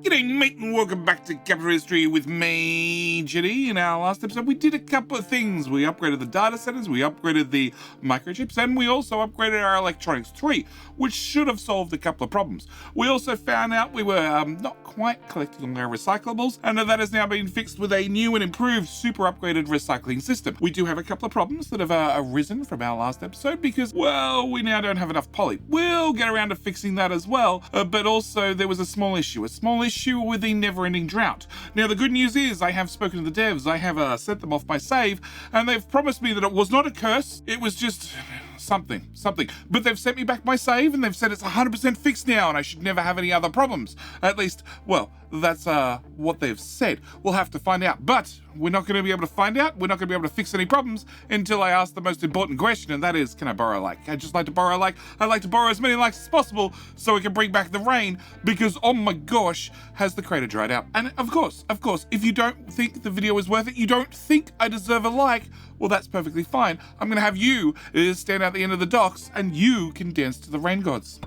G'day mate and welcome back to Capital History with me, Jenny. In our last episode we did a couple of things. We upgraded the data centers, we upgraded the microchips, and we also upgraded our electronics tree, which should have solved a couple of problems. We also found out we were not quite collecting all our recyclables, and that has now been fixed with a new and improved super upgraded recycling system. We do have a couple of problems that have arisen from our last episode because, well, we now don't have enough poly. We'll get around to fixing that as well, but also there was a small issue with the never-ending drought. Now, the good news is I have spoken to the devs, I have sent them off my save, and they've promised me that it was not a curse, it was just something. But they've sent me back my save, and they've said it's 100% fixed now, and I should never have any other problems. At least, well, that's what they've said. We'll have to find out, but we're not going to be able to find out, we're not going to be able to fix any problems until I ask the most important question, and that is, can I borrow a like? I'd just like to borrow a like. I'd like to borrow as many likes as possible so we can bring back the rain, because oh my gosh, has the crater dried out. And of course, if you don't think the video is worth it, you don't think I deserve a like, well, that's perfectly fine. I'm going to have you stand out the end of the docks and you can dance to the rain gods.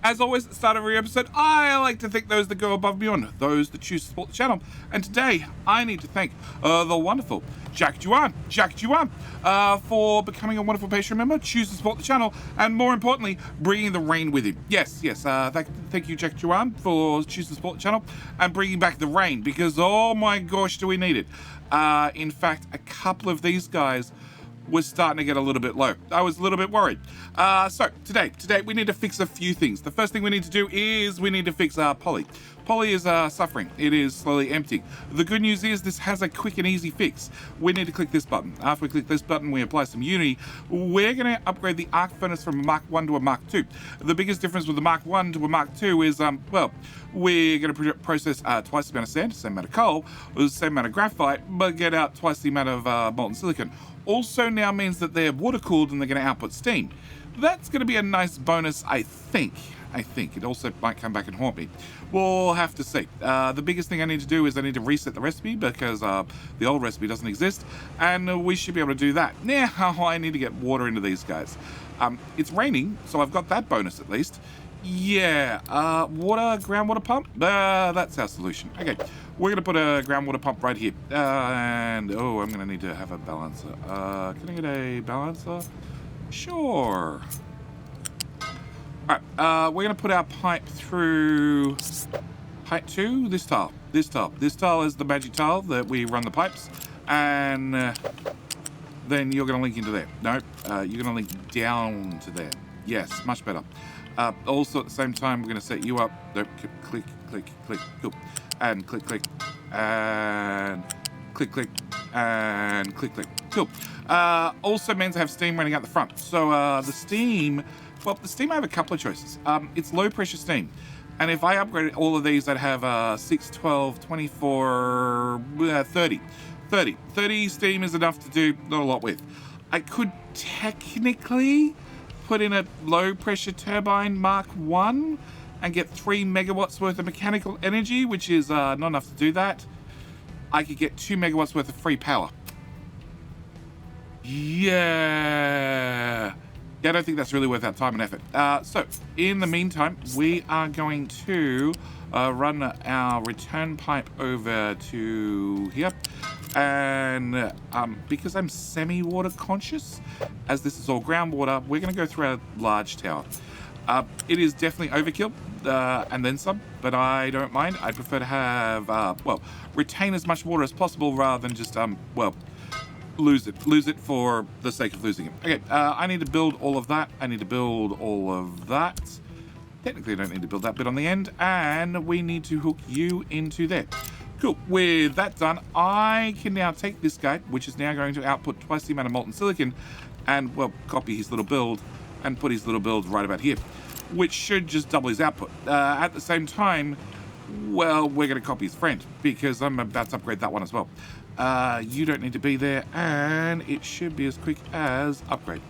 As always, at the start of every episode, I like to thank those that go above and beyond, those that choose to support the channel. And today, I need to thank the wonderful Jack Juan, for becoming a wonderful Patreon member, choose to support the channel, and more importantly, bringing the rain with him. Yes, thank you, Jack Juan, for choosing to support the channel and bringing back the rain, because oh my gosh, do we need it. In fact, a couple of these guys was starting to get a little bit low. I was a little bit worried. So today we need to fix a few things. The first thing we need to do is we need to fix poly. Poly is suffering. It is slowly emptying. The good news is this has a quick and easy fix. We need to click this button. After we click this button, we apply some Unity. We're going to upgrade the arc furnace from a Mark 1 to a Mark 2. The biggest difference with the Mark 1 to a Mark 2 is, well, we're going to process twice the amount of sand, same amount of coal, the same amount of graphite, but get out twice the amount of molten silicon. Also now means that they're water cooled and they're going to output steam. That's going to be a nice bonus, I think. It also might come back and haunt me. We'll have to see. The biggest thing I need to do is I need to reset the recipe because the old recipe doesn't exist, and we should be able to do that. Now I need to get water into these guys. It's raining, so I've got that bonus at least. Yeah, groundwater pump? That's our solution. Okay, we're going to put a groundwater pump right here. And, oh, I'm going to need to have a balancer. Can I get a balancer? Sure. Alright, we're going to put our pipe through pipe 2, this tile. This tile is the magic tile that we run the pipes. And then you're going to link into there. Nope, you're going to link down to there. Yes, much better. Also at the same time, we're going to set you up. Nope, click, cool. And click, and click, and click. Cool. Also means I have steam running out the front. So the steam I have a couple of choices. It's low pressure steam. And if I upgraded all of these, I'd have 6, 12, 24, 30. 30 steam is enough to do not a lot with. I could technically put in a low pressure turbine Mark 1 and get 3 megawatts worth of mechanical energy, which is not enough to do that. I could get 2 megawatts worth of free power. Yeah, I don't think that's really worth our time and effort. So in the meantime, we are going to run our return pipe over to here. And because I'm semi-water conscious, as this is all groundwater, we're going to go through our large tower. It is definitely overkill, and then some, but I don't mind. I prefer to have, retain as much water as possible rather than just, lose it for the sake of losing it. Okay, I need to build all of that. Technically, I don't need to build that bit on the end, and we need to hook you into there. Cool. With that done, I can now take this guy, which is now going to output twice the amount of molten silicon, and, well, copy his little build and put his little build right about here, which should just double his output. At the same time, well, we're going to copy his friend, because I'm about to upgrade that one as well. You don't need to be there, and it should be as quick as upgrade.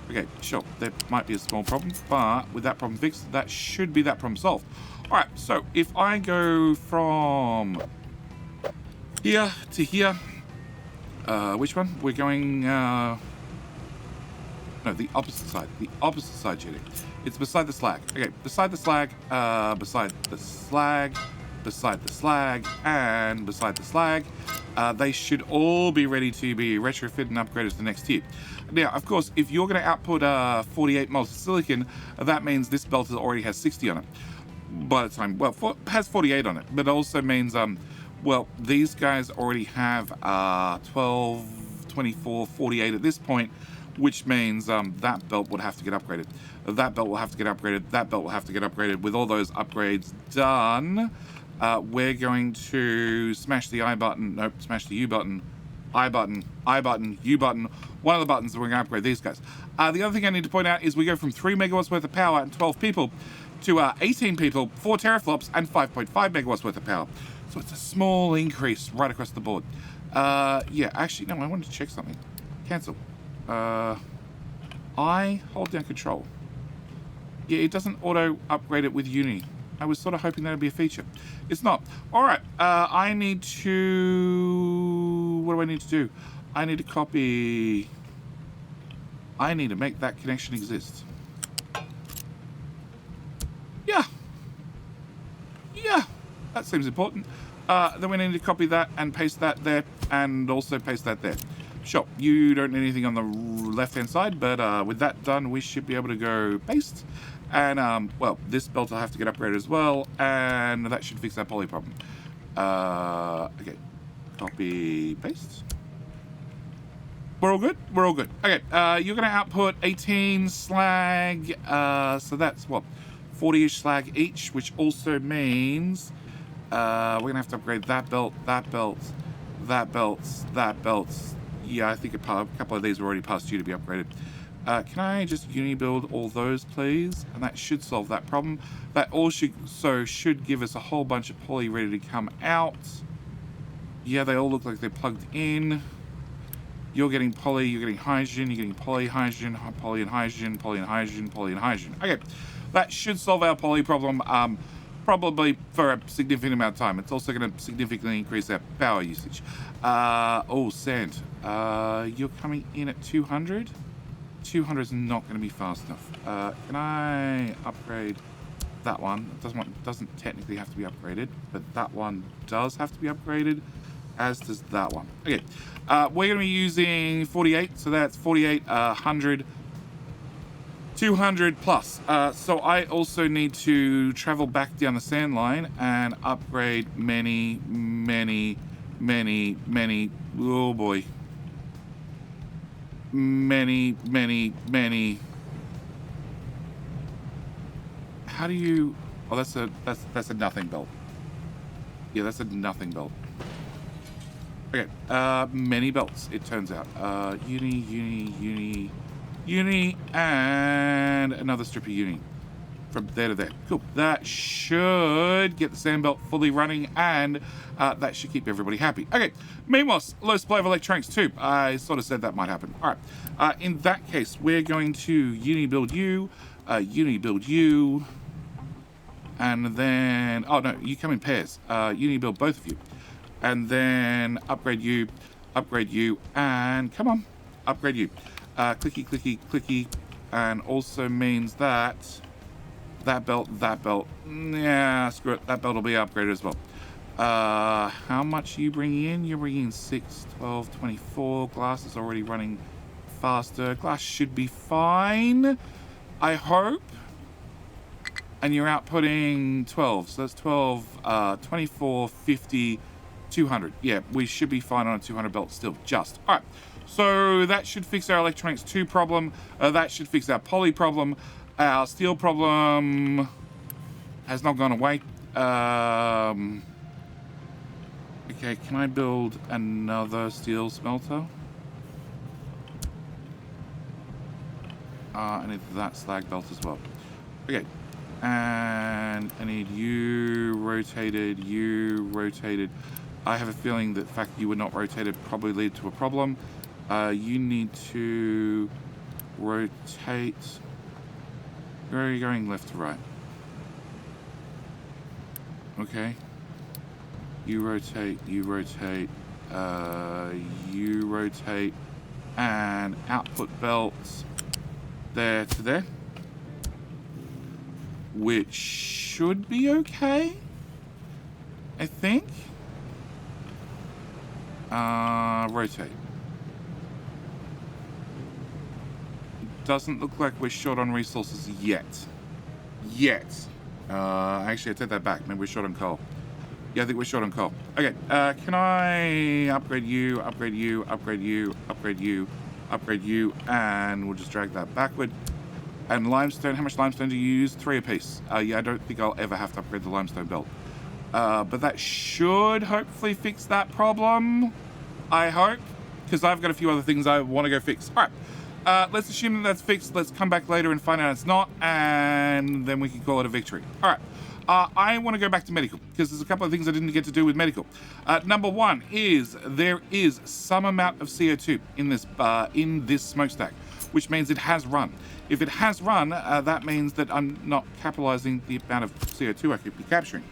Okay, sure, there might be a small problem, but with that problem fixed, that should be that problem solved. All right, so if I go from here to here, which one? We're going, no, the opposite side, Judy. It's beside the slag. Okay, beside the slag, beside the slag, beside the slag, and beside the slag. They should all be ready to be retrofitted and upgraded to the next tier. Now, of course, if you're going to output 48 moles of silicon, that means this belt already has 60 on it. By the time, well, has 48 on it, but it also means, well, these guys already have 12, 24, 48 at this point, which means that belt would have to get upgraded. That belt will have to get upgraded. That belt will have to get upgraded. With all those upgrades done, we're going to smash the I button. Nope, smash the U button. I button, I button, U button. One of the buttons, we're going to upgrade these guys. The other thing I need to point out is we go from 3 megawatts worth of power and 12 people to 18 people, 4 teraflops, and 5.5 megawatts worth of power. So it's a small increase right across the board. Yeah, actually, no, I wanted to check something. Cancel. I hold down control. Yeah, it doesn't auto upgrade it with Uni. I was sort of hoping that would be a feature. It's not. All right, I need to... What do I need to do? I need to copy... I need to make that connection exist. Yeah. Yeah, that seems important. Then we need to copy that and paste that there, and also paste that there. Sure, you don't need anything on the left-hand side, but with that done, we should be able to go paste. And, well, this belt will have to get upgraded as well, and that should fix that poly problem. Okay, copy, paste. We're all good? We're all good. Okay, you're going to output 18 slag, so that's, what, 40-ish slag each, which also means we're going to have to upgrade that belt, that belt, that belt, that belt. Yeah, I think a couple of these are already past due to be upgraded. Can I just uni-build all those, please? And that should solve that problem. That also should give us a whole bunch of poly ready to come out. Yeah, they all look like they're plugged in. You're getting poly, you're getting hydrogen, you're getting poly, hydrogen, poly and hydrogen, poly and hydrogen, poly and hydrogen. Okay, that should solve our poly problem, probably for a significant amount of time. It's also going to significantly increase our power usage. Oh, sand. You're coming in at 200? 200 is not going to be fast enough. Can I upgrade that one? It doesn't technically have to be upgraded, but that one does have to be upgraded, as does that one. Okay, we're going to be using 48, so that's 48, 100, 200 plus. So I also need to travel back down the sand line and upgrade many, oh boy. Many. How do you... Oh, that's a nothing belt. Yeah, that's a nothing belt. Okay, many belts, it turns out. Uni, and another strip of uni. From there to there. Cool. That should get the sand belt fully running, and that should keep everybody happy. Okay, meanwhile, low supply of electronics too. I sort of said that might happen. All right. In that case, we're going to uni-build you, uni-build you, and then... Oh, no, you come in pairs. Uni-build both of you. And then upgrade you, and come on, upgrade you. Clicky, clicky, clicky, and also means that... That belt, yeah, screw it, that belt will be upgraded as well. How much are you bringing in? You're bringing in 6, 12, 24. Glass is already running faster. Glass should be fine, I hope. And you're outputting 12, so that's 12, 24, 50, 200. Yeah, we should be fine on a 200 belt still, just. All right, so that should fix our electronics 2 problem. That should fix our poly problem. Our steel problem has not gone away. Okay, can I build another steel smelter? I need that slag belt as well. Okay, and I need you rotated. I have a feeling that the fact that you were not rotated probably lead to a problem. You need to rotate. Where are you going, left to right? Okay. You rotate, you rotate, and output belts there to there. which should be okay, I think. Rotate. Doesn't look like we're short on resources yet. Actually, I take that back. Maybe we're short on coal. Yeah, I think we're short on coal. Okay, can I upgrade you, upgrade you, upgrade you, upgrade you, upgrade you, and we'll just drag that backward. And limestone, how much limestone do you use? 3 apiece. Yeah, I don't think I'll ever have to upgrade the limestone belt. But that should hopefully fix that problem. I hope, because I've got a few other things I want to go fix. All right, let's assume that that's fixed. Let's come back later and find out it's not, and then we can call it a victory. All right. I want to go back to medical because there's a couple of things I didn't get to do with medical. Number one is there is some amount of CO2 in this smokestack, which means it has run. If it has run, that means that I'm not capitalizing the amount of CO2 I could be capturing,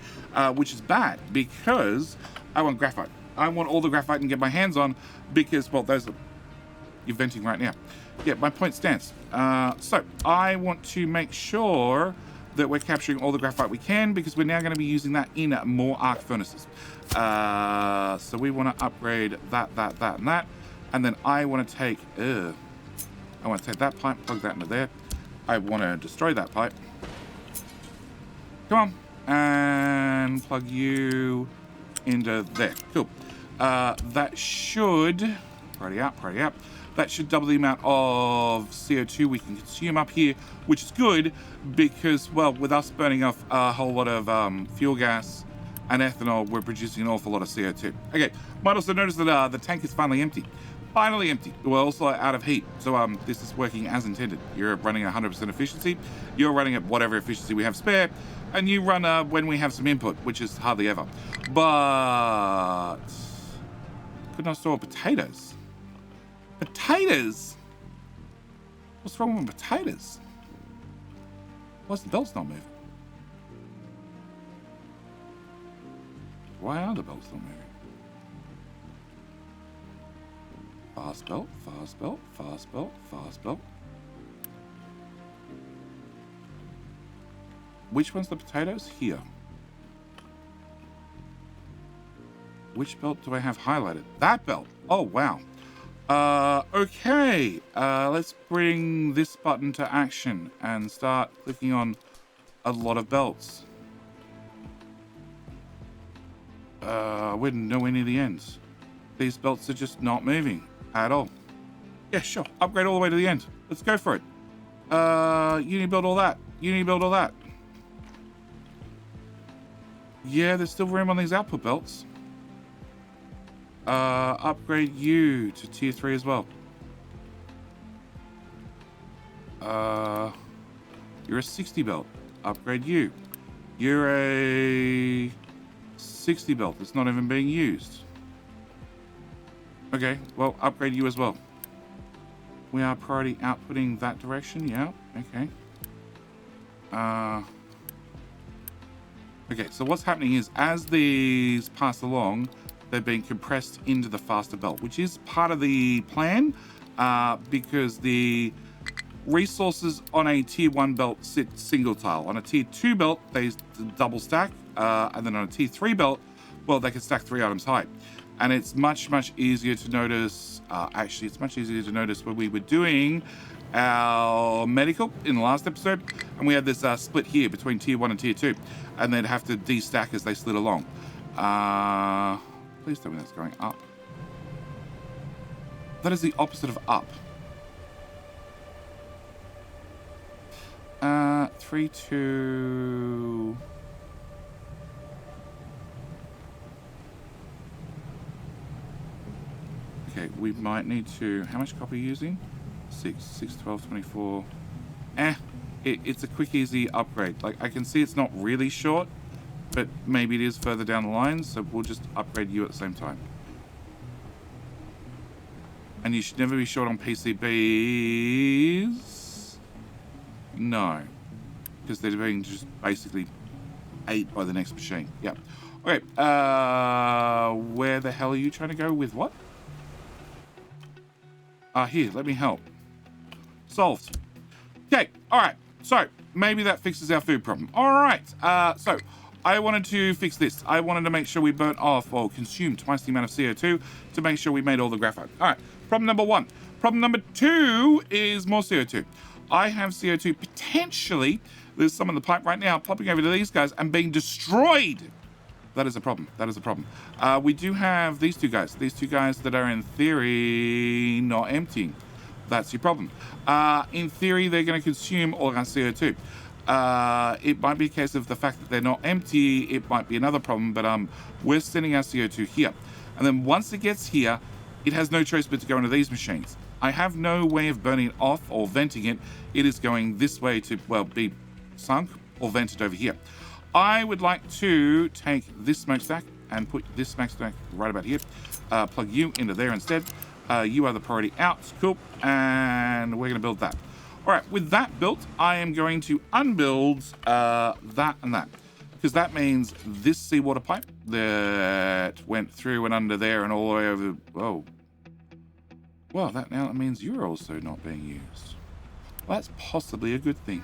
which is bad because I want graphite. I want all the graphite I can get my hands on because, well, those are... You're venting right now. Yeah, my point stands. So I want to make sure that we're capturing all the graphite we can because we're now going to be using that in more arc furnaces. So we want to upgrade that, and that. And then I want to take... I want to take that pipe, plug that into there. I want to destroy that pipe. Come on. And plug you into there. Cool. That should... Party up. That should double the amount of CO2 we can consume up here, which is good because, well, with us burning off a whole lot of fuel gas and ethanol, we're producing an awful lot of CO2. Okay, might also notice that the tank is finally empty. Finally empty. We're also out of heat, so this is working as intended. You're running 100% efficiency. You're running at whatever efficiency we have spare, and you run when we have some input, which is hardly ever. But could not store potatoes. Potatoes? What's wrong with potatoes? Why's the belts not moving? Why are the belts not moving? Fast belt, fast belt, fast belt, fast belt. Which one's the potatoes? Here. Which belt do I have highlighted? That belt. Oh, wow. Okay, let's bring this button to action and start clicking on a lot of belts. We're nowhere near the ends. These belts are just not moving at all. Yeah, sure, upgrade all the way to the end. Let's go for it. You need to build all that. You need to build all that. Yeah, there's still room on these output belts. Upgrade you to tier 3 as well. You're a 60 belt. Upgrade you. You're a 60 belt that's not even being used. Okay, well, upgrade you as well. We are priority outputting that direction. Yeah, okay. Okay, so what's happening is as these pass along, they're being compressed into the faster belt, which is part of the plan, because the resources on a tier 1 belt sit single tile. On a tier 2 belt, they double stack, and then on a tier 3 belt, well, they can stack 3 items high. And it's much easier to notice, actually, it's much easier to notice when we were doing our medical in the last episode, and we had this split here between tier 1 and tier 2, and they'd have to destack as they slid along. Please tell me that's going up. That is the opposite of up. 3, 2... Okay, we might need to... How much copper are you using? 6, 12, 24... It's a quick, easy upgrade. Like, I can see it's not really short, but maybe it is further down the line, so we'll just upgrade you at the same time. And you should never be short on PCBs. No. Because they're being just basically ate by the next machine. Yep. Okay, where the hell are you trying to go with what? Here, let me help. Solved. Okay, alright. So maybe that fixes our food problem. All right. So I wanted to fix this. I wanted to make sure we burnt off or consumed twice the amount of CO2 to make sure we made all the graphite. All right. Problem number 1. Problem number 2 is more CO2. I have CO2 potentially. There's some in the pipe right now popping over to these guys and being destroyed. That is a problem. That is a problem. We do have these two guys. These two guys that are in theory not emptying. That's your problem. In theory, they're going to consume all our CO2. It might be a case of the fact that they're not empty. It might be another problem, but we're sending our CO2 here. And then once it gets here, it has no choice but to go into these machines. I have no way of burning it off or venting it. It is going this way to, well, be sunk or vented over here. I would like to take this smokestack and put this smokestack right about here. Plug you into there instead. You are the priority out. Cool. And we're going to build that. All right. With that built, I am going to unbuild that and that. Because that means this seawater pipe that went through and under there and all the way over. Whoa. Well, that now means you're also not being used. Well, that's possibly a good thing.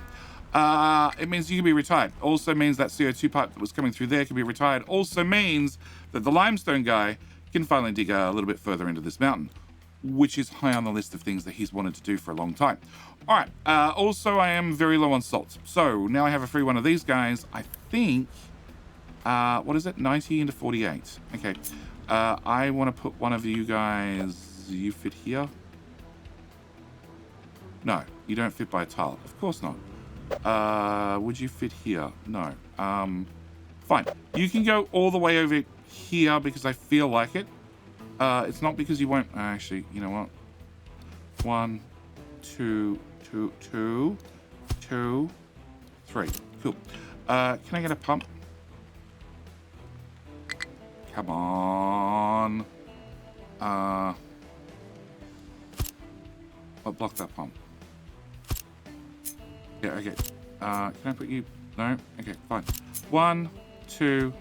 It means you can be retired. Also means that CO2 pipe that was coming through there can be retired. Also means that the limestone guy can finally dig a little bit further into this mountain, which is high on the list of things that he's wanted to do for a long time. All right. Also, I am very low on salt. So now I have a free one of these guys. I think, what is it? 90 into 48. Okay. I want to put one of you guys, you fit here? No, you don't fit by a tile. Of course not. Would you fit here? No. Fine. You can go all the way over here because I feel like it. It's not because you won't. Actually, you know what? 1, 2, 2, 2, 2, 3. Cool. Can I get a pump? Come on. I'll block that pump. Yeah, okay. Can I put you? No? Okay, fine. 1, 2,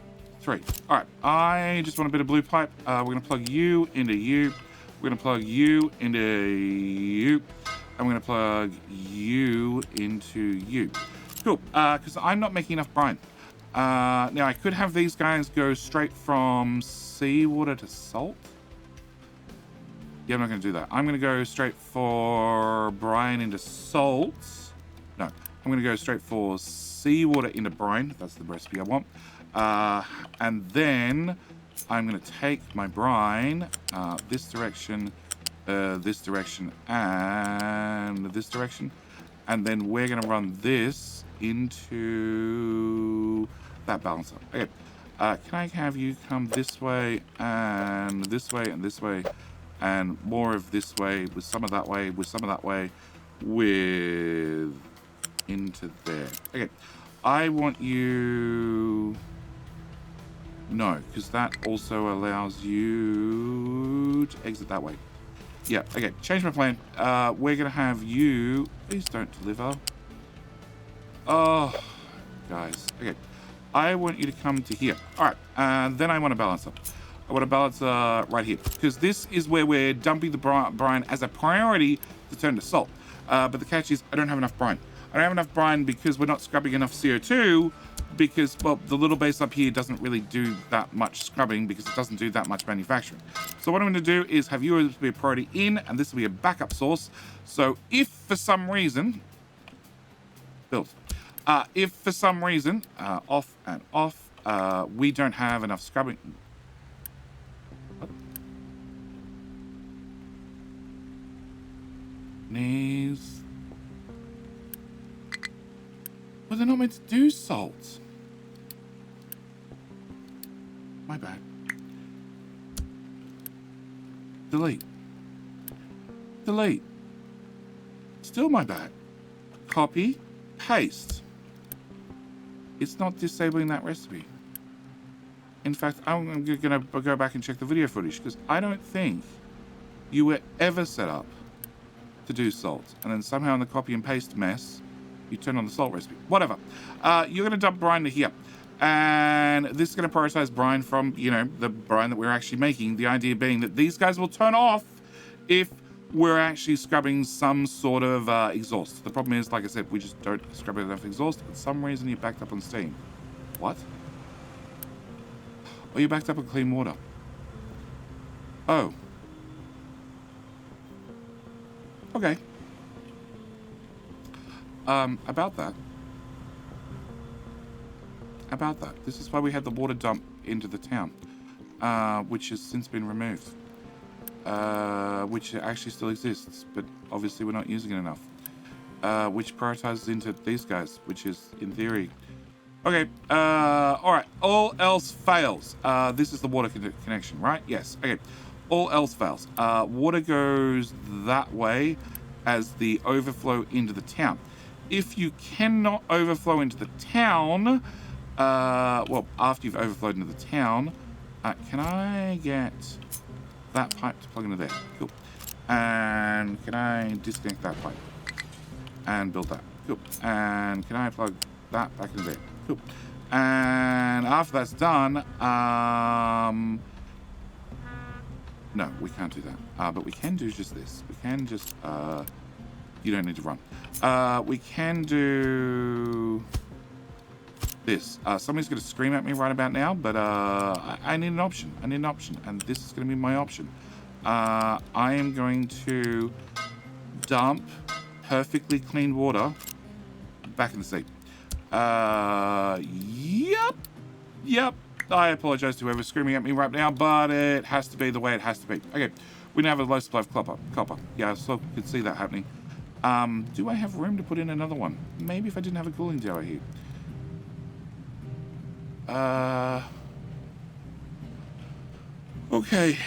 3. All right. I just want a bit of blue pipe. We're going to plug you into you. We're going to plug you into you. I'm going to plug you into you. Cool. Because I'm not making enough brine. Now, I could have these guys go straight from seawater to salt. Yeah, I'm not going to do that. I'm going to go straight for brine into salt. No, I'm going to go straight for seawater into brine. That's the recipe I want. And then I'm going to take my brine this direction, and this direction. And then we're going to run this into that balancer. Okay. Can I have you come this way and this way and this way and more of this way with some of that way with some of that way with into there. Okay. I want you... No, because that also allows you to exit that way. Yeah, okay. Change my plan. We're going to have you... Please don't deliver. Oh, guys. Okay. I want you to come to here. All right. And then I want to balance up. I want to balance right here. Because this is where we're dumping the brine as a priority to turn to salt. But the catch is I don't have enough brine. I don't have enough brine because we're not scrubbing enough CO2 because, well, the little base up here doesn't really do that much scrubbing because it doesn't do that much manufacturing. So what I'm going to do is have yours be a priority in, and this will be a backup source. So if for some reason... Build. If for some reason, off and off, we don't have enough scrubbing... What? Knees... Well, they're not meant to do salt. My bad. Delete. Delete. Still my bad. Copy. Paste. It's not disabling that recipe. In fact, I'm going to go back and check the video footage because I don't think you were ever set up to do salt. And then somehow in the copy and paste mess, you turn on the salt recipe. Whatever. You're going to dump brine to here. And this is going to prioritize brine from, you know, the brine that we're actually making. The idea being that these guys will turn off if we're actually scrubbing some sort of exhaust. The problem is, like I said, we just don't scrub enough exhaust. For some reason, you're backed up on steam. What? Oh, you're backed up on clean water. Oh. Okay. About that. This is why we had the water dump into the town, which has since been removed. Which actually still exists, but obviously we're not using it enough. Which prioritizes into these guys, which is, in theory... Okay, alright, all else fails. This is the water connection, right? Yes, okay. All else fails. Water goes that way as the overflow into the town. If you cannot overflow into the town, well, after you've overflowed into the town, can I get that pipe to plug into there? Cool. And can I disconnect that pipe and build that? Cool. And can I plug that back into there? Cool. And after that's done, no, we can't do that. But we can do just this. We can just, you don't need to run. We can do this. Somebody's going to scream at me right about now, but I need an option. I need an option, and this is going to be my option. I am going to dump perfectly clean water back in the sea. Yep. I apologize to whoever's screaming at me right now, but it has to be the way it has to be. Okay, we now have a low supply of copper. Yeah, so you can see that happening. Do I have room to put in another one? Maybe if I didn't have a cooling tower here. Okay.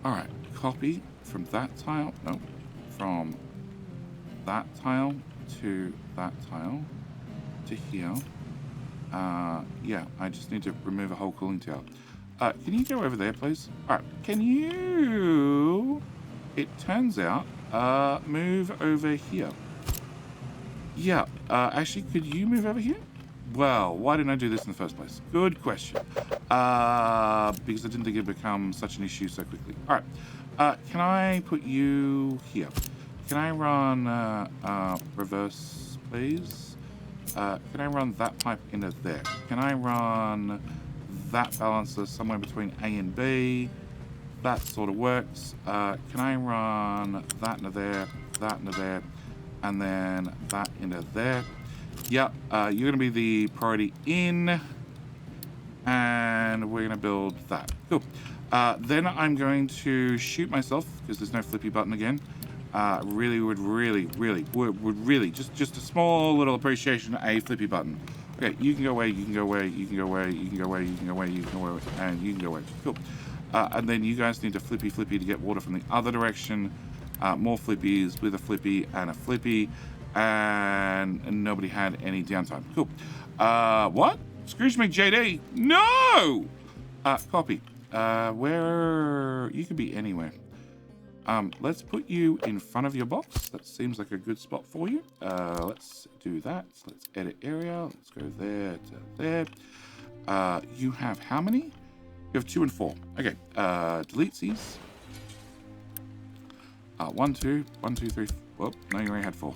Alright, copy from that tile. No, from that tile to that tile to here. Yeah, I just need to remove a whole cooling tower. Can you go over there, please? Alright, can you... It turns out, move over here. Yeah, actually, could you move over here? Well, why didn't I do this in the first place? Good question. Because I didn't think it'd become such an issue so quickly. Alright, can I put you here? Can I run reverse, please? Can I run that pipe into there? Can I run that balancer somewhere between A and B? That sort of works. Can I run that into there, and then that into there? Yep, you're going to be the priority in, and we're going to build that. Cool. Then I'm going to shoot myself, because there's no flippy button again. Would really, just a small little appreciation, a flippy button. Okay, you can go away, you can go away, you can go away, you can go away, you can go away, you can go away, and you can go away. Cool. And then you guys need to flippy to get water from the other direction. More flippies with a flippy and a flippy, and nobody had any downtime. Cool. What? Scrooge McJD? No! Copy. Where... You could be anywhere. Let's put you in front of your box. That seems like a good spot for you. Let's do that. So let's edit area. Let's go there to there. You have how many? You have 2 and 4. Okay. Delete these. 1, 2, 1, 2, 3. Well, no, you already had 4.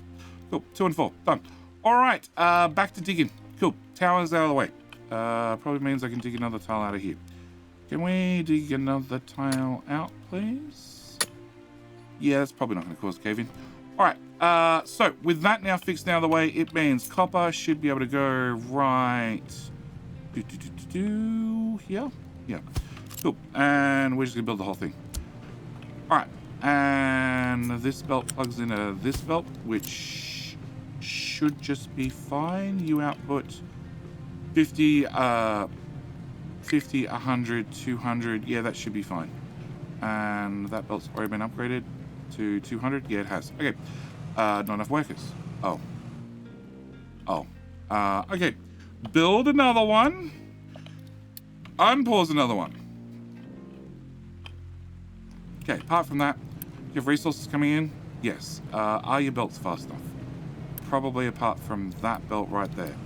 Cool. 2 and 4. Done. All right. Back to digging. Cool. Tower's out of the way. Probably means I can dig another tile out of here. Can we dig another tile out, please? Yeah, that's probably not going to cause a cave-in. All right. So with that now fixed out of the way, it means copper should be able to go right here. Yeah. Cool. And we're just going to build the whole thing. All right. And this belt plugs into this belt, which should just be fine. You output 50, 100, 200. Yeah, that should be fine. And that belt's already been upgraded to 200. Yeah, it has. Okay. Not enough workers. Oh. Okay. Build another one. Unpause another one. Okay, apart from that, you have resources coming in? Yes. Are your belts fast enough? Probably apart from that belt right there.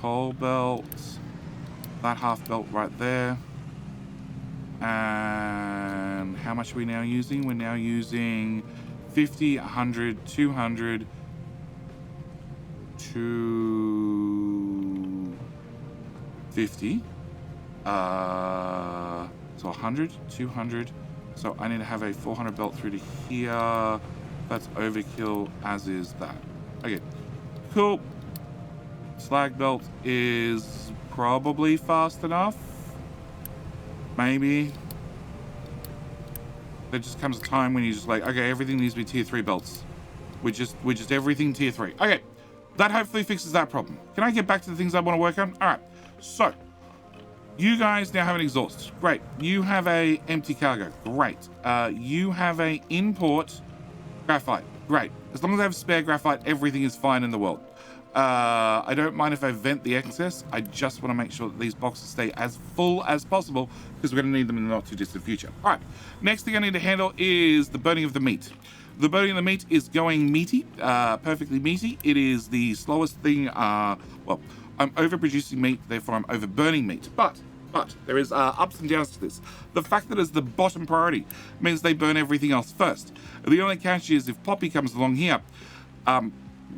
Coal belt. that half belt right there. And how much are we now using? We're now using 50, 100, 200, 250. So 100, 200. So I need to have a 400 belt through to here. That's overkill, as is that. Okay, cool. Slag belt is probably fast enough. Maybe. There just comes a time when you're just like, okay, everything needs to be tier 3 belts. We're just everything tier 3. Okay, that hopefully fixes that problem. Can I get back to the things I want to work on? All right, so you guys now have an exhaust. Great. You have a empty cargo. Great. You have a import graphite. Great. As long as I have spare graphite, everything is fine in the world. I don't mind if I vent the excess. I just want to make sure that these boxes stay as full as possible because we're going to need them in the not too distant future. All right. Next thing I need to handle is the burning of the meat. The burning of the meat is going meaty, perfectly meaty. It is the slowest thing. Well, I'm overproducing meat, therefore I'm overburning meat. But there is ups and downs to this. The fact that it's the bottom priority means they burn everything else first. The only catch is if Poppy comes along here,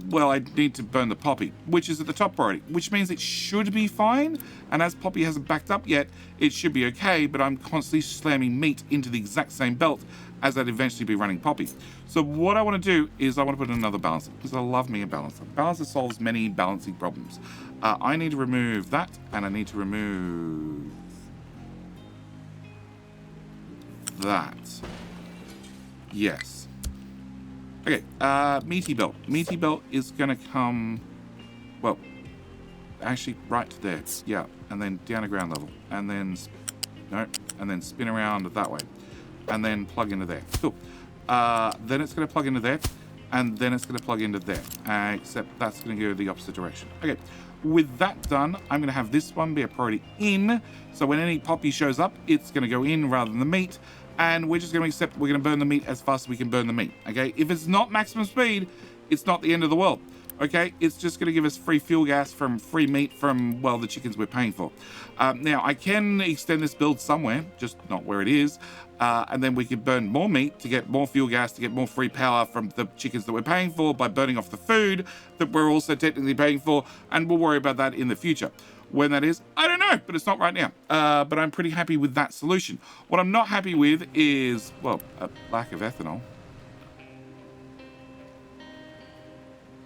well, I need to burn the Poppy, which is at the top priority, which means it should be fine. And as Poppy hasn't backed up yet, it should be okay, but I'm constantly slamming meat into the exact same belt as I'd eventually be running Poppy. So what I want to do is I want to put another balancer, because I love me a balancer. Balancer solves many balancing problems. I need to remove that, and I need to remove that. Yes. Okay, meaty belt. Meaty belt is going to come, well, actually right there. Yeah, and then down to ground level. And then, no, and then spin around that way. And then plug into there. Cool. Then it's going to plug into there. And then it's going to plug into there. Except that's going to go the opposite direction. Okay, with that done, I'm going to have this one be a priority in. So when any Poppy shows up, it's going to go in rather than the meat. And we're just going to accept we're going to burn the meat as fast as we can burn the meat, okay? If it's not maximum speed, it's not the end of the world, okay? It's just going to give us free fuel gas from free meat from, well, the chickens we're paying for. Now, I can extend this build somewhere, just not where it is, and then we can burn more meat to get more fuel gas, to get more free power from the chickens that we're paying for by burning off the food that we're also technically paying for, and we'll worry about that in the future. When that is, I don't know, but it's not right now. But I'm pretty happy with that solution. What I'm not happy with is, well, a lack of ethanol.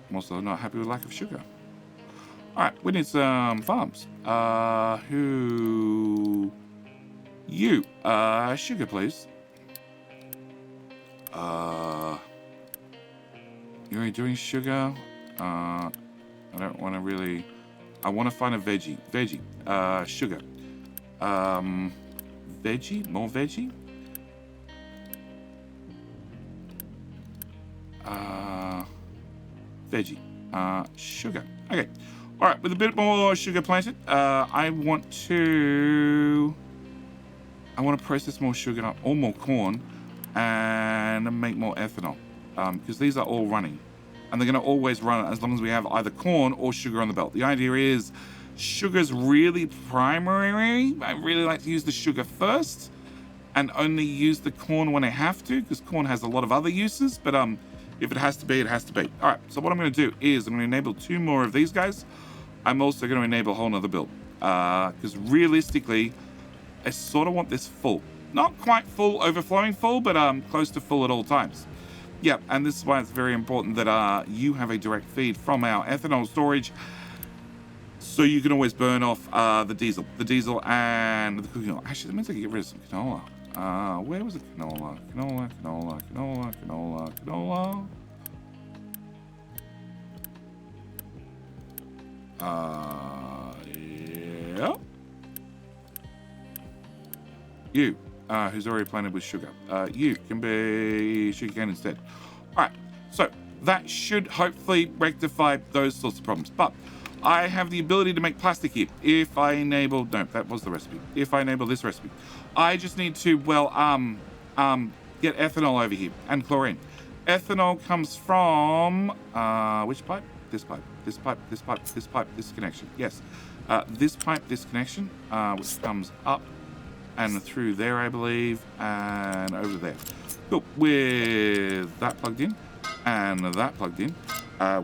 I'm also not happy with lack of sugar. All right, we need some farms. You, sugar, please. You're doing sugar. I don't want to really. I want to find a veggie. Sugar. Veggie? More veggie? Veggie. Sugar. Okay. All right, with a bit more sugar planted, I want to process more sugar or more corn and make more ethanol because these are all running. And they're going to always run as long as we have either corn or sugar on the belt. The idea is sugar's really primary. I really like to use the sugar first and only use the corn when I have to because corn has a lot of other uses. But if it has to be, it has to be. All right, so what I'm going to do is I'm going to enable 2 more of these guys. I'm also going to enable a whole nother build because realistically, I sort of want this full. Not quite full, overflowing full, but close to full at all times. Yeah, and this is why it's very important that you have a direct feed from our ethanol storage so you can always burn off the diesel and the cooking oil. Actually, that means I can get rid of some canola. Where was the canola? Canola. Yep. You. Who's already planted with sugar. You can be sugarcane instead. All right, so that should hopefully rectify those sorts of problems. But I have the ability to make plastic here. If I enable, no, that was the recipe. If I enable this recipe, I just need to, well, get ethanol over here and chlorine. Ethanol comes from, which pipe? This pipe, this connection. Yes. This pipe, this connection, which comes up and through there, I believe, and over there. Cool. With that plugged in and that plugged in,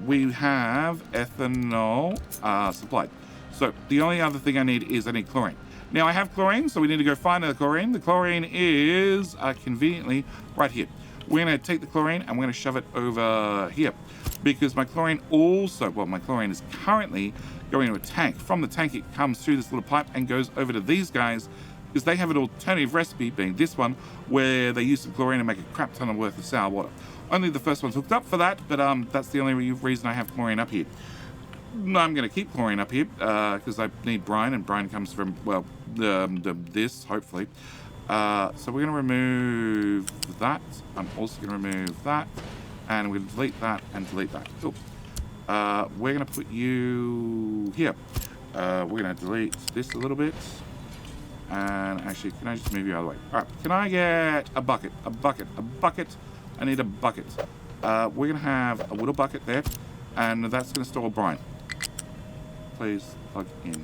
we have ethanol supplied. So the only other thing I need is chlorine. Now I have chlorine, so we need to go find the chlorine. The chlorine is conveniently right here. We're going to take the chlorine and we're going to shove it over here, because my chlorine also, well, my chlorine is currently going to a tank. From the tank, it comes through this little pipe and goes over to these guys, because they have an alternative recipe, being this one, where they use some chlorine and make a crap ton of worth of sour water. Only the first one's hooked up for that, but that's the only reason I have chlorine up here. I'm going to keep chlorine up here because I need brine, and brine comes from, well, this, hopefully. So we're going to remove that. I'm also going to remove that, and we're going to delete that and delete that. Cool. We're going to put you here. We're going to delete this a little bit. And actually, can I just move you out of the way? All right, can I get a bucket? A bucket, a bucket. I need a bucket. We're going to have a little bucket there, and that's going to store brine. Please plug in.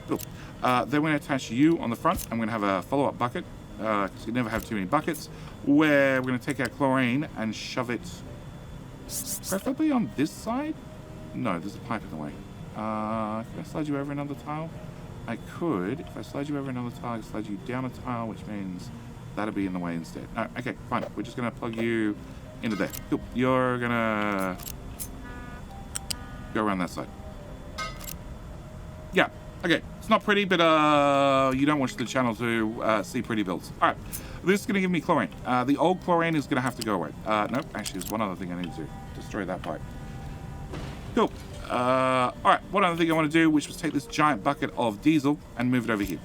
Cool. Then we're going to attach you on the front. I'm going to have a follow-up bucket, because you never have too many buckets, where we're going to take our chlorine and shove it, preferably on this side. No, there's a pipe in the way. Can I slide you over another tile? I could. If I slide you over another tile, I can slide you down a tile, which means that'll be in the way instead. No, okay, fine. We're just going to plug you into there. Cool. You're going to go around that side. Yeah, okay. It's not pretty, but you don't watch the channel to see pretty builds. All right. This is going to give me chlorine. The old chlorine is going to have to go away. Nope, actually, there's one other thing I need to do. Destroy that pipe. Cool. All right, one other thing I want to do, which was take this giant bucket of diesel and move it over here.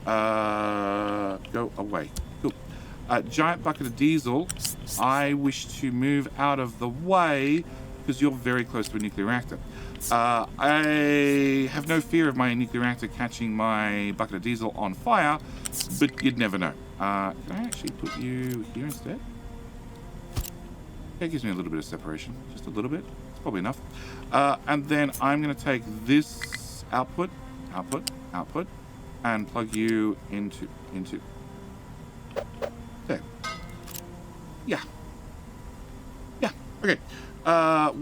Go away. Cool. Giant bucket of diesel, I wish to move out of the way because you're very close to a nuclear reactor. I have no fear of my nuclear reactor catching my bucket of diesel on fire, but you'd never know. Can I actually put you here instead? That gives me a little bit of separation, just a little bit. It's probably enough. And then I'm going to take this output, and plug you into there. Yeah. Yeah. Okay. No,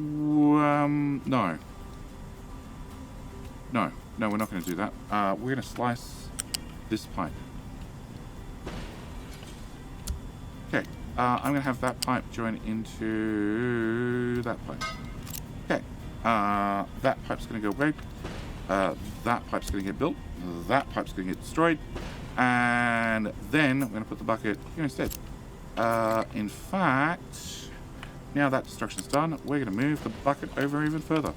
we're not going to do that. We're going to slice this pipe. Okay. I'm going to have that pipe join into that pipe. Okay. That pipe's going to go away. That pipe's going to get built. That pipe's going to get destroyed. And then I'm going to put the bucket here instead. In fact, now that destruction's done, we're going to move the bucket over even further.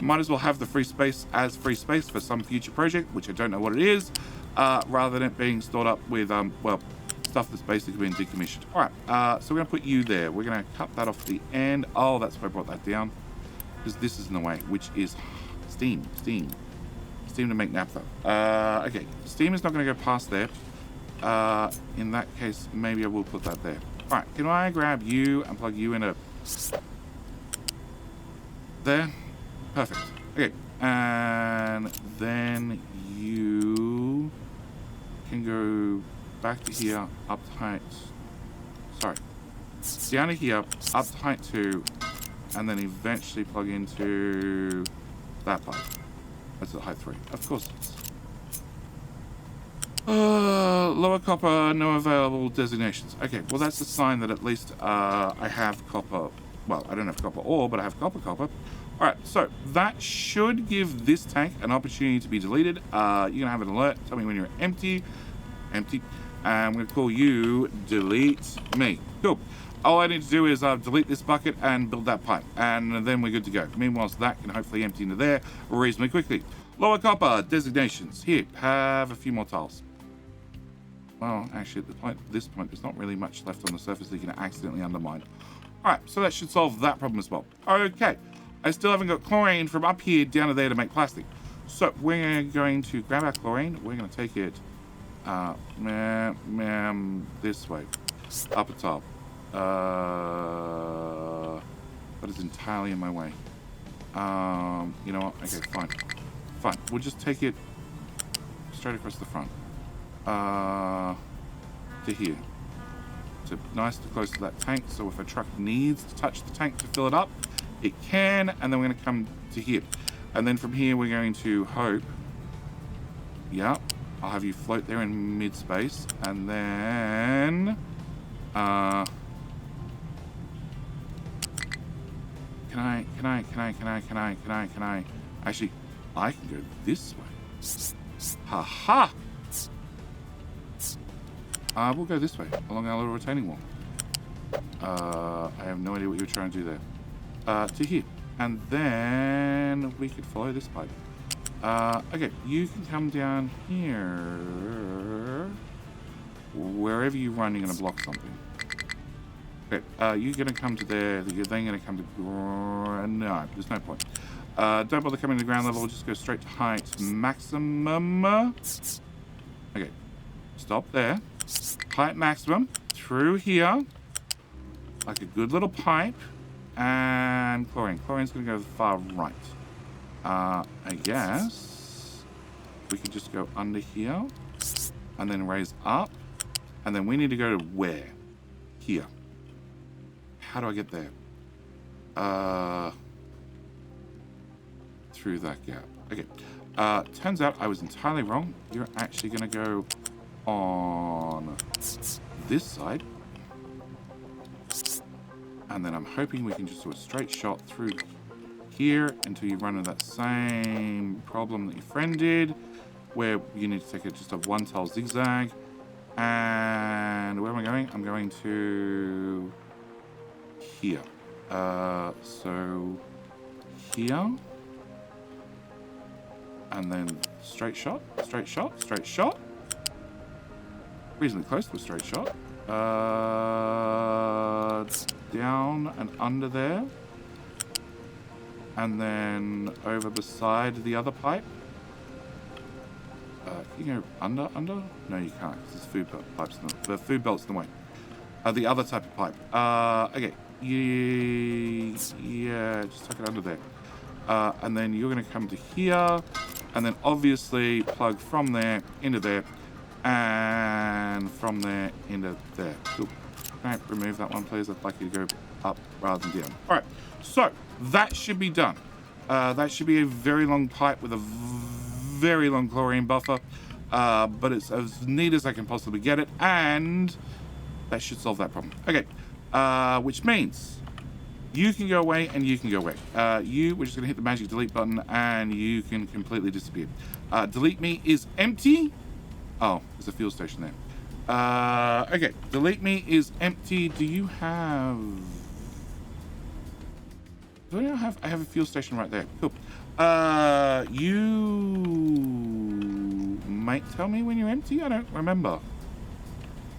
I might as well have the free space as free space for some future project, which I don't know what it is, rather than it being stored up with, well, stuff that's basically been decommissioned. All right, so we're going to put you there. We're going to cut that off the end. Oh, that's why I brought that down, because this is in the way, which is steam to make naphtha. Okay, steam is not going to go past there. In that case, maybe I will put that there. All right, can I grab you and plug you in a there? Perfect. Okay, and then you can go back to here, up to height. Sorry, down to here, up to height 2, and then eventually plug into that pipe. That's at height 3. Of course it's. Lower copper, no available designations. Okay, well that's a sign that at least I have copper. Well, I don't have copper ore, but I have copper. Alright, so that should give this tank an opportunity to be deleted. You're going to have an alert. Tell me when you're empty. Empty. And I'm going to call you delete me. Cool. All I need to do is delete this bucket and build that pipe. And then we're good to go. Meanwhile, that can hopefully empty into there reasonably quickly. Lower copper, designations. Here, have a few more tiles. Well, actually, at this point, there's not really much left on the surface that you can accidentally undermine. Alright, so that should solve that problem as well. Okay. I still haven't got chlorine from up here down to there to make plastic. So we're going to grab our chlorine. We're going to take it this way. Up a top. That is entirely in my way. You know what? Okay, fine. fine. We'll just take it straight across the front. To here. So nice and close to that tank. So if a truck needs to touch the tank to fill it up, it can. And then we're going to come to here. And then from here, we're going to hope. Yeah. I'll have you float there in mid-space. And then... Can I? Actually, I can go this way. Ha-ha! We'll go this way, along our little retaining wall. I have no idea what you were trying to do there. To here. And then we could follow this pipe. Okay, you can come down here. Wherever you run, you're going to block something. Okay, you're going to come to there. You're then going to come to... No, there's no point. Don't bother coming to the ground level. Just go straight to height maximum. Okay, stop there. Height maximum. Through here. Like a good little pipe. And chlorine. Chlorine's going to go far right. I guess we could just go under here. And then raise up. And then we need to go to where? Here. How do I get there? Through that gap. Okay. Turns out I was entirely wrong. You're actually going to go on this side. And then I'm hoping we can just do a straight shot through here until you run into that same problem that your friend did, where you need to take just a one tile zigzag. And where am I going? I'm going to here. So here. And then straight shot, straight shot, straight shot. Reasonably close to a straight shot. Down and under there. And then over beside the other pipe. Can you go under? No, you can't, because there's food pipes. The food belt's in the way. The other type of pipe. Okay. Yeah, just tuck it under there. And then you're going to come to here. And then obviously plug from there into there. And from there into there. Cool. Okay, remove that one, please. I'd like you to go up rather than down. All right. So that should be done. That should be a very long pipe with a very long chlorine buffer. But it's as neat as I can possibly get it. And that should solve that problem. Okay. Which means you can go away and you can go away. We're just going to hit the magic delete button and you can completely disappear. Delete me is empty. Oh, there's a fuel station there. Okay, delete me is empty. Do you have... Do I have... I have a fuel station right there. Cool. You might tell me when you're empty? I don't remember.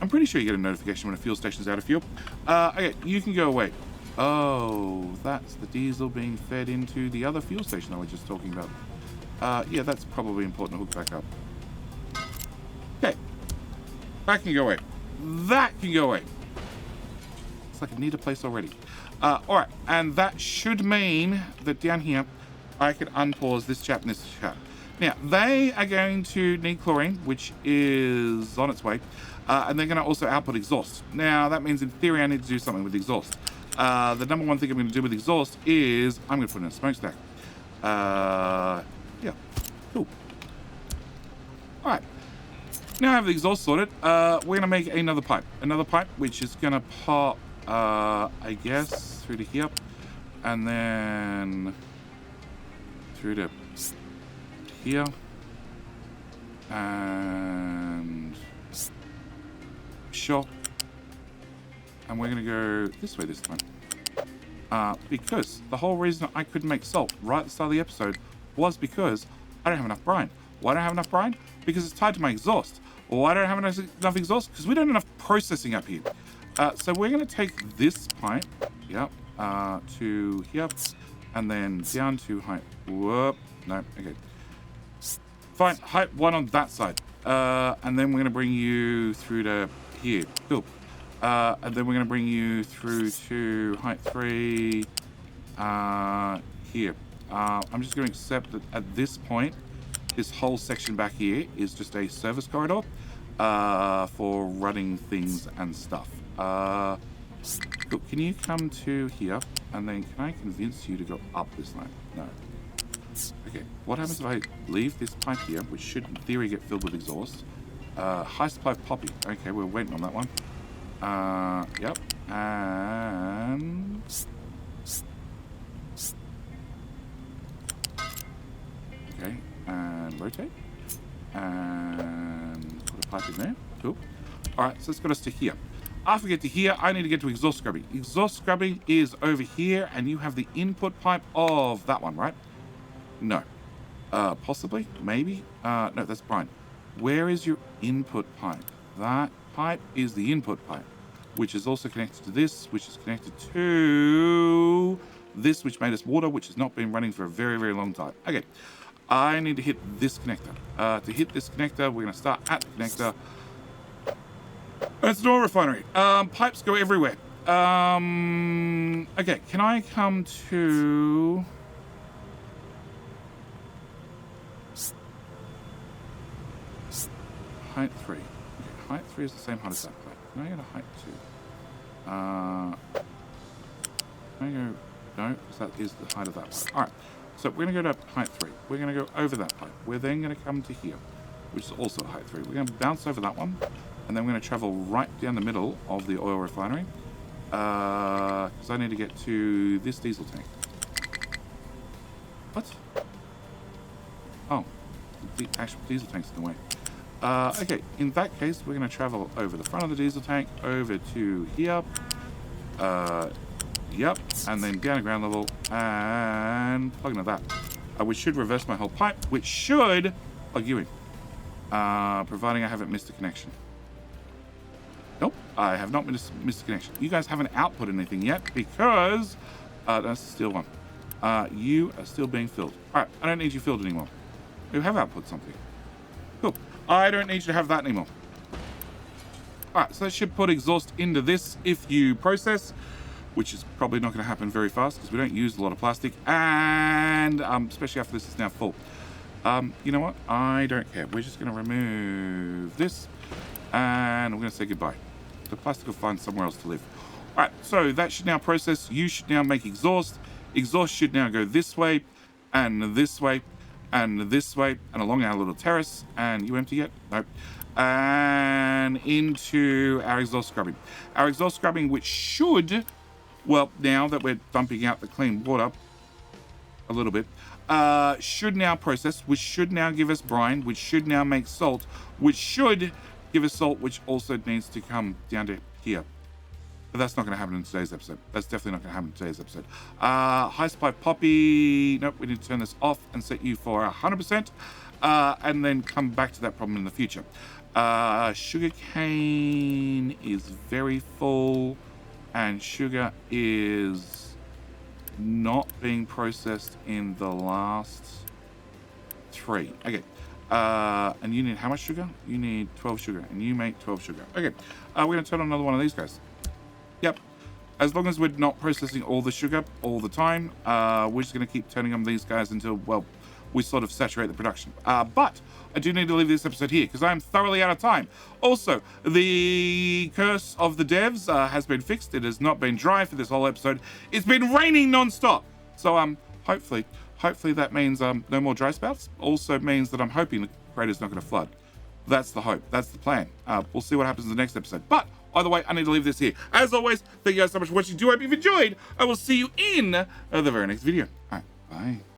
I'm pretty sure you get a notification when a fuel station's out of fuel. Okay, you can go away. Oh, that's the diesel being fed into the other fuel station I was just talking about. Yeah, that's probably important to hook back up. Okay. That can go away. That can go away. It's like a neater place already. Alright, and that should mean that down here, I can unpause this chap and this chap. Now, they are going to need chlorine, which is on its way. And they're going to also output exhaust. Now, that means in theory I need to do something with exhaust. The number one thing I'm going to do with exhaust is I'm going to put in a smokestack. Yeah, cool. All right. Now I have the exhaust sorted. We're going to make another pipe. Another pipe, which is going to pop, I guess, through to here. And then through to here. And sure. And we're going to go this way this time. Because the whole reason I couldn't make salt right at the start of the episode was because I don't have enough brine. Why don't I have enough brine? Because it's tied to my exhaust. Why don't I have enough exhaust? Because we don't have enough processing up here. So we're going to take this pipe, yep, to here, and then down to height. Whoop. No, okay. Fine, height 1 on that side. And then we're going to bring you through to here. Cool. And then we're going to bring you through to height 3 here. I'm just going to accept that at this point, this whole section back here is just a service corridor for running things and stuff. Look, can you come to here? And then can I convince you to go up this line? No. Okay, what happens if I leave this pipe here, which should in theory get filled with exhaust? High supply of poppy. Okay, we're waiting on that one. Yep. And... Okay, and rotate. And put a pipe in there. Cool. Alright, so it's got us to here. After we get to here, I need to get to exhaust scrubbing. Exhaust scrubbing is over here, and you have the input pipe of that one, right? No. Possibly? Maybe? No, that's Brian. Where is your input pipe? That pipe is the input pipe, which is also connected to this, which is connected to this, which made us water, which has not been running for a very, very long time. Okay. I need to hit this connector. To hit this connector, we're going to start at the connector. It's an oil refinery. Pipes go everywhere. Okay, can I come to... Height 3. Okay, height 3 is the same height as that pipe. Can I go to height 2? Can I go... No, because that is the height of that pipe. Alright, so we're going to go to height 3. We're going to go over that pipe. We're then going to come to here, which is also height 3. We're going to bounce over that one. And then we're going to travel right down the middle of the oil refinery. Because I need to get to this diesel tank. What? Oh, the actual diesel tank's in the way. Okay, in that case, we're going to travel over the front of the diesel tank, over to here. Yep, and then down to ground level, and plug into that. Which should reverse my whole pipe, which should plug you in. Providing I haven't missed a connection. Nope, I have not missed a connection. You guys haven't output anything yet because that's the steel one. You are still being filled. All right, I don't need you filled anymore. You have output something. Cool. I don't need you to have that anymore. All right, so that should put exhaust into this if you process, which is probably not going to happen very fast because we don't use a lot of plastic, and especially after this is now full. You know what? I don't care. We're just going to remove this, and we're going to say goodbye. The plastic will find somewhere else to live. All right, so that should now process. You should now make exhaust. Exhaust should now go this way, and this way, and this way, and along our little terrace. And you empty yet? Nope. And into our exhaust scrubbing. Our exhaust scrubbing, which should, well, now that we're dumping out the clean water a little bit, should now process, which should now give us brine, which should now make salt, which should give us salt, which also needs to come down to here. But that's not going to happen in today's episode. That's definitely not going to happen in today's episode. High supply poppy. Nope, we need to turn this off and set you for 100%. And then come back to that problem in the future. Sugar cane is very full. And sugar is not being processed in the last 3. Okay. And you need how much sugar? You need 12 sugar. And you make 12 sugar. Okay. We're going to turn on another one of these guys. Yep. As long as we're not processing all the sugar all the time, we're just going to keep turning on these guys until, well, we sort of saturate the production. But I do need to leave this episode here because I am thoroughly out of time. Also, the curse of the devs has been fixed. It has not been dry for this whole episode. It's been raining non-stop. So hopefully that means no more dry spouts. Also means that I'm hoping the crater's not going to flood. That's the hope. That's the plan. We'll see what happens in the next episode. But either way, I need to leave this here. As always, thank you guys so much for watching. Do hope you've enjoyed. I will see you in the very next video. All right, bye.